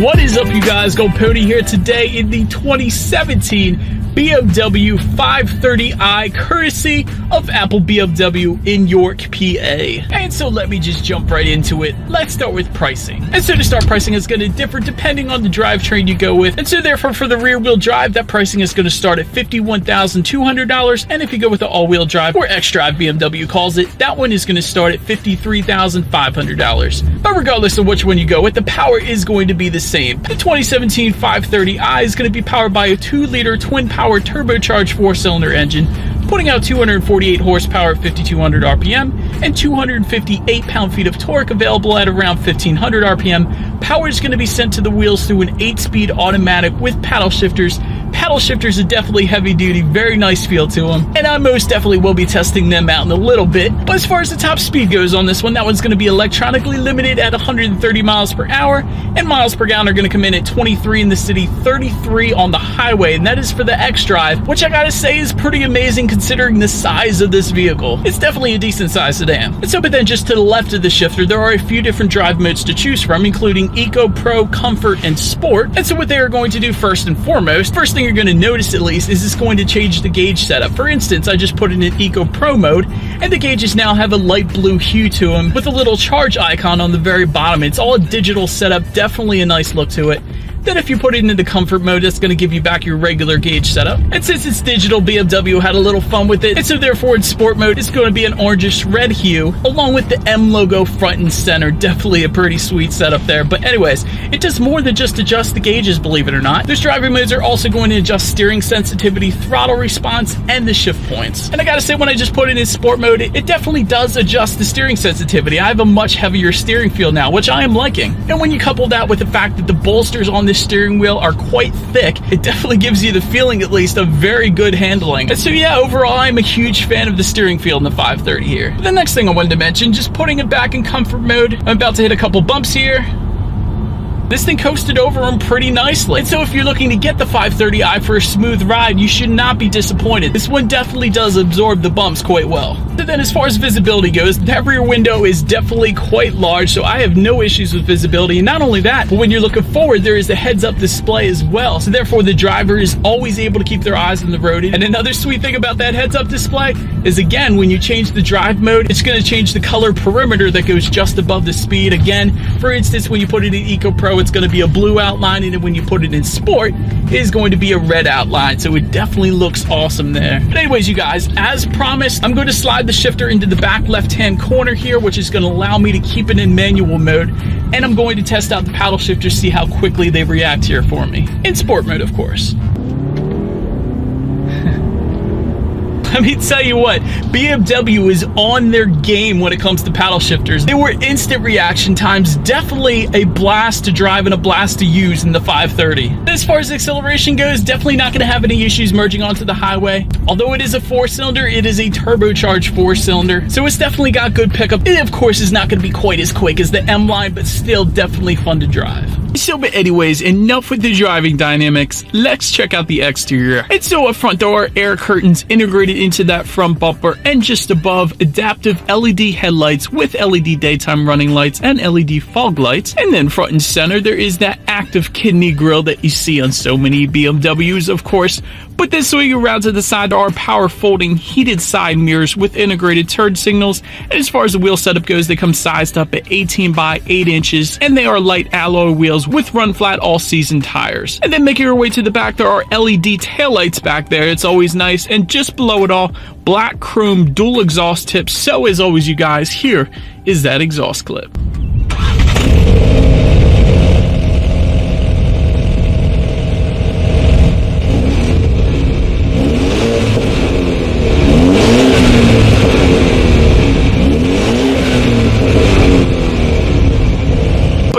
What is up, you guys? Gold Pony here today in the 2017 BMW 530i, courtesy of Apple BMW in York, PA. And so let me just jump right into it. Let's start with pricing. And so to start, pricing is going to differ depending on the drivetrain you go with. And so therefore, for the rear-wheel drive, that pricing is going to start at $51,200. And if you go with the all-wheel drive, or X-Drive BMW calls it, that one is going to start at $53,500. But regardless of which one you go with, the power is going to be the same. The 2017 530i is going to be powered by a 2-liter twin-power turbocharged 4-cylinder engine, putting out 248 horsepower at 5,200 RPM and 258 pound-feet of torque, available at around 1,500 RPM. Power is going to be sent to the wheels through an 8-speed automatic with paddle shifters. Paddle shifters are definitely heavy duty, very nice feel to them, and I most definitely will be testing them out in a little bit. But as far as the top speed goes on this one, that one's going to be electronically limited at 130 miles per hour, and miles per gallon are going to come in at 23 in the city, 33 on the highway, and that is for the X-Drive, which I gotta say is pretty amazing considering the size of this vehicle. It's definitely a decent sized sedan. And so, but then just to the left of the shifter, there are a few different drive modes to choose from, including Eco, Pro, Comfort, and Sport. And so what they are going to do first and foremost, first thing you're going to notice at least, is it's going to change the gauge setup. For instance, I just put it in Eco Pro mode, and the gauges now have a light blue hue to them with a little charge icon on the very bottom. It's all a digital setup, definitely a nice look to it. Then if you put it into comfort mode, that's going to give you back your regular gauge setup. And since it's digital, BMW had a little fun with it. And so therefore in sport mode, it's going to be an orangish red hue, along with the M logo front and center. Definitely a pretty sweet setup there. But anyways, it does more than just adjust the gauges, believe it or not. Those driving modes are also going to adjust steering sensitivity, throttle response, and the shift points. And I gotta say, when I just put it in sport mode, it definitely does adjust the steering sensitivity. I have a much heavier steering feel now, which I am liking. And when you couple that with the fact that the bolsters on this steering wheel are quite thick, it definitely gives you the feeling, at least, of very good handling. And so yeah, overall, I'm a huge fan of the steering feel in the 530 here. The next thing I wanted to mention, just putting it back in comfort mode, I'm about to hit a couple bumps here. This thing coasted over them pretty nicely. And so if you're looking to get the 530i for a smooth ride, you should not be disappointed. This one definitely does absorb the bumps quite well. So then as far as visibility goes, that rear window is definitely quite large, so I have no issues with visibility. And not only that, but when you're looking forward, there is a heads-up display as well. So therefore, the driver is always able to keep their eyes on the road. And another sweet thing about that heads-up display is, again, when you change the drive mode, it's going to change the color perimeter that goes just above the speed. Again, for instance, when you put it in Eco Pro, it's going to be a blue outline, and then when you put it in Sport, it is going to be a red outline, so it definitely looks awesome there. But anyways, you guys, as promised, I'm going to slide the shifter into the back left-hand corner here, which is going to allow me to keep it in manual mode, and I'm going to test out the paddle shifters, see how quickly they react here for me. In Sport mode, of course. Let me tell you what, BMW is on their game when it comes to paddle shifters. They were instant reaction times, definitely a blast to drive and a blast to use in the 530. As far as acceleration goes, definitely not going to have any issues merging onto the highway. Although it is a 4-cylinder, it is a turbocharged 4-cylinder, so it's definitely got good pickup. It, of course, is not going to be quite as quick as the M-Line, but still definitely fun to drive. So, but anyways, enough with the driving dynamics. Let's check out the exterior. And so up front, there are air curtains integrated into that front bumper, and just above, adaptive LED headlights with LED daytime running lights and LED fog lights. And then front and center, there is that active kidney grille that you see on so many BMWs, of course. But then swinging around to the side, there are power folding heated side mirrors with integrated turn signals. And as far as the wheel setup goes, they come sized up at 18 by 8 inches, and they are light alloy wheels with run flat all season tires. And then making our way to the back, there are LED taillights back there. It's always nice. And just below it all, black chrome dual exhaust tips. So as always, you guys, here is that exhaust clip.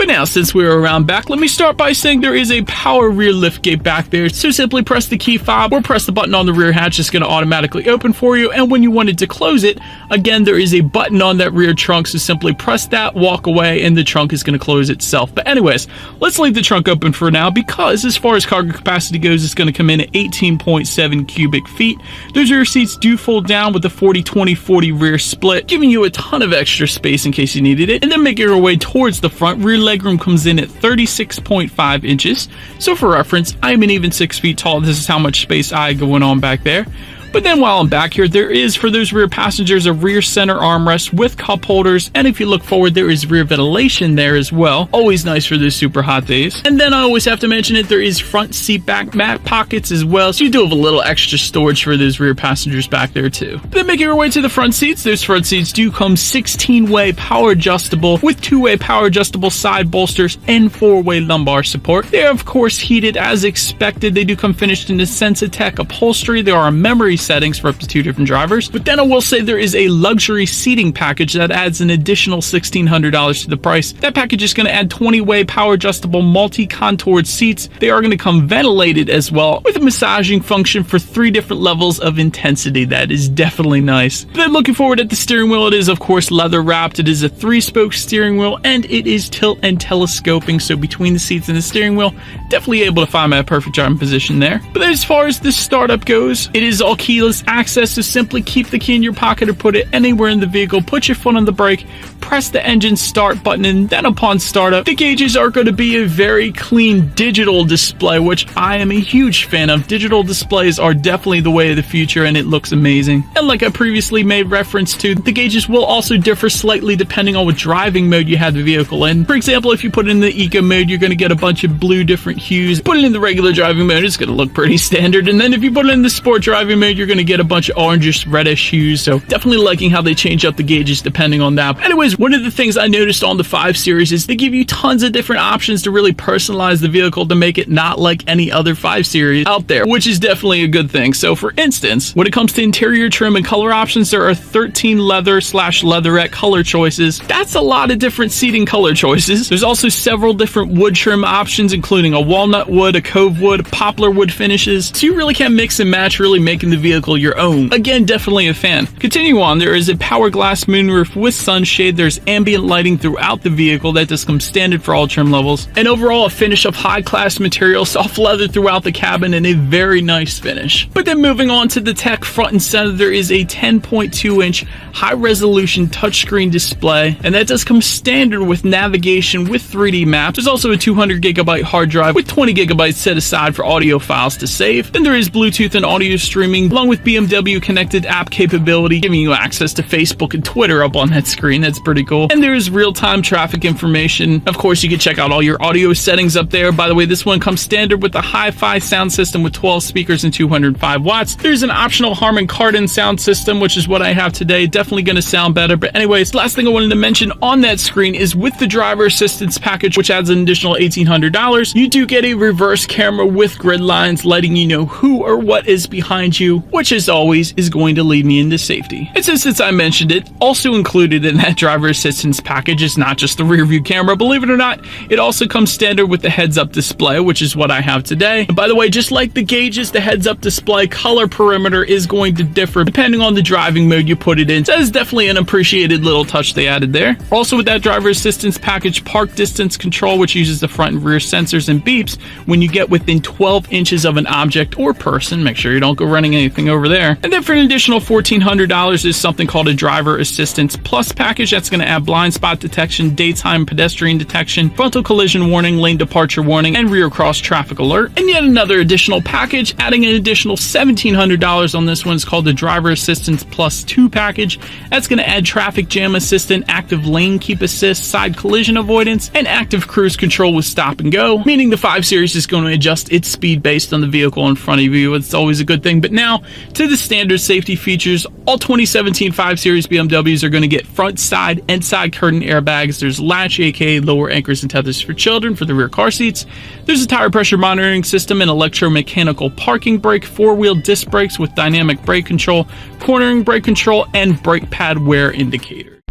Now, since we're around back, let me start by saying there is a power rear liftgate back there. So simply press the key fob or press the button on the rear hatch. It's going to automatically open for you. And when you wanted to close it, again, there is a button on that rear trunk. So simply press that, walk away, and the trunk is going to close itself. But anyways, let's leave the trunk open for now, because as far as cargo capacity goes, it's going to come in at 18.7 cubic feet. Those rear seats do fold down with the 40-20-40 rear split, giving you a ton of extra space in case you needed it. And then making your way towards the front, rear legroom legroom comes in at 36.5 inches. So for reference, I'm an even 6 feet tall. This is how much space I going on back there. But then while I'm back here, there is, for those rear passengers, a rear center armrest with cup holders, and if you look forward, there is rear ventilation there as well. Always nice for those super hot days. And then I always have to mention it, there is front seat back mat pockets as well, so you do have a little extra storage for those rear passengers back there too. But then making our way to the front seats, those front seats do come 16-way power adjustable with 2-way power adjustable side bolsters and 4-way lumbar support. They are of course heated as expected. They do come finished in the Sensitech upholstery. There are memory settings for up to 2 different drivers. But then I will say there is a luxury seating package that adds an additional $1,600 to the price. That package is going to add 20-way power adjustable multi-contoured seats. They are going to come ventilated as well with a massaging function for 3 different levels of intensity. That is definitely nice. Then looking forward at the steering wheel, it is of course leather wrapped. It is a 3-spoke steering wheel and it is tilt and telescoping, so between the seats and the steering wheel, definitely able to find my perfect driving position there. But as far as the startup goes, it is all keyless access, so simply keep the key in your pocket or put it anywhere in the vehicle, put your foot on the brake, press the engine start button, and then upon startup, the gauges are going to be a very clean digital display, which I am a huge fan of. Digital displays are definitely the way of the future and it looks amazing. And like I previously made reference to, the gauges will also differ slightly depending on what driving mode you have the vehicle in. For example, if you put it in the eco mode, you're going to get a bunch of blue different hues. Put it in the regular driving mode, it's going to look pretty standard. And then if you put it in the sport driving mode, you're going to get a bunch of orangish reddish hues. So definitely liking how they change up the gauges depending on that. Anyways, one of the things I noticed on the 5 Series is they give you tons of different options to really personalize the vehicle to make it not like any other 5 Series out there, which is definitely a good thing. So for instance, when it comes to interior trim and color options, there are 13 leather/leatherette color choices. That's a lot of different seating color choices. There's also several different wood trim options, including a walnut wood, a cove wood, poplar wood finishes. So you really can mix and match, really making the vehicle your own. Again, definitely a fan. Continue on, there is a power glass moonroof with sunshade. There's ambient lighting throughout the vehicle that just comes standard for all trim levels. And overall, a finish of high-class material, soft leather throughout the cabin, and a very nice finish. But then moving on to the tech, front and center, there is a 10.2-inch high-resolution touchscreen display, and that does come standard with navigation with 3D maps. There's also a 200GB hard drive with 20GB set aside for audio files to save. Then there is Bluetooth and audio streaming, along with BMW connected app capability, giving you access to Facebook and Twitter up on that screen. That's pretty cool. And there's real-time traffic information. Of course, you can check out all your audio settings up there. By the way, this one comes standard with a hi-fi sound system with 12 speakers and 205 watts. There's an optional Harman Kardon sound system, which is what I have today. Definitely going to sound better. But anyways, last thing I wanted to mention on that screen is with the driver assistance package, which adds an additional $1,800, you do get a reverse camera with grid lines letting you know who or what is behind you, which as always is going to lead me into safety. And since I mentioned it, also included in that driver assistance package is not just the rear view camera. Believe it or not, it also comes standard with the heads-up display, which is what I have today. And by the way, just like the gauges, the heads-up display color perimeter is going to differ depending on the driving mode you put it in. So that is definitely an appreciated little touch they added there. Also with that driver assistance package, park distance control, which uses the front and rear sensors and beeps when you get within 12 inches of an object or person. Make sure you don't go running anything over there. And then for an additional $1,400 is something called a driver assistance plus package. That's going to add blind spot detection, daytime pedestrian detection, frontal collision warning, lane departure warning, and rear cross traffic alert. And yet another additional package, adding an additional $1,700 on this one, is called the driver assistance plus 2 package. That's going to add traffic jam assistant, active lane keep assist, side collision avoidance, and active cruise control with stop and go, meaning the 5 Series is going to adjust its speed based on the vehicle in front of you. It's always a good thing. But now to the standard safety features. All 2017 5 Series BMWs are going to get front, side, and side curtain airbags. There's latch, aka lower anchors and tethers for children for the rear car seats. There's a tire pressure monitoring system, an electromechanical parking brake, 4-wheel disc brakes with dynamic brake control, cornering brake control, and brake pad wear indicators.